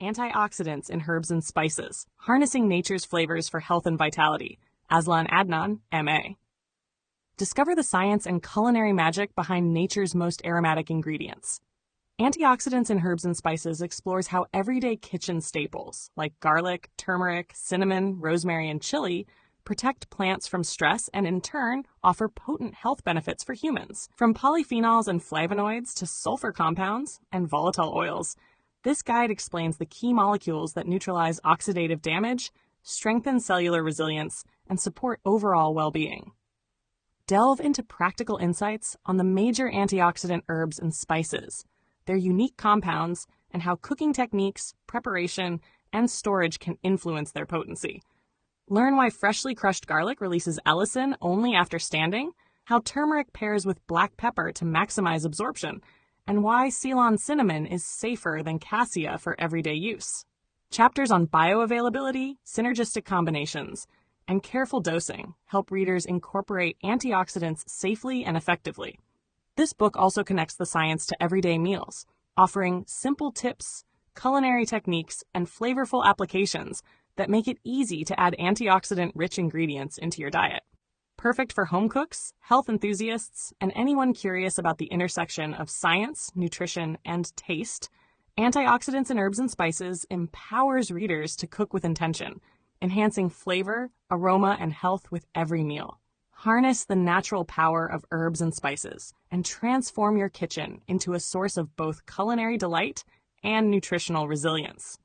Antioxidants in Herbs and Spices, Harnessing Nature's Flavors for Health and Vitality, AZLAN ADNAN, M.A. Discover the science and culinary magic behind nature's most aromatic ingredients. Antioxidants in Herbs and Spices explores how everyday kitchen staples, like garlic, turmeric, cinnamon, rosemary, and chili, protect plants from stress and, in turn, offer potent health benefits for humans. From polyphenols and flavonoids to sulphur compounds and volatile oils, this guide explains the key molecules that neutralize oxidative damage, strengthen cellular resilience, and support overall well-being. Delve into practical insights on the major antioxidant herbs and spices, their unique compounds, and how cooking techniques, preparation, and storage can influence their potency. Learn why freshly crushed garlic releases allicin only after standing, how turmeric pairs with black pepper to maximize absorption, and why Ceylon cinnamon is safer than Cassia for everyday use. Chapters on bioavailability, synergistic combinations, and careful dosing help readers incorporate antioxidants safely and effectively. This book also connects the science to everyday meals, offering simple tips, culinary techniques, and flavorful applications that make it easy to add antioxidant-rich ingredients into your diet. Perfect for home cooks, health enthusiasts, and anyone curious about the intersection of science, nutrition, and taste, Antioxidants in Herbs and Spices empowers readers to cook with intention, enhancing flavor, aroma, and health with every meal. Harness the natural power of herbs and spices and transform your kitchen into a source of both culinary delight and nutritional resilience.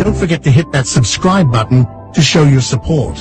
don't forget to hit that subscribe button to show your support.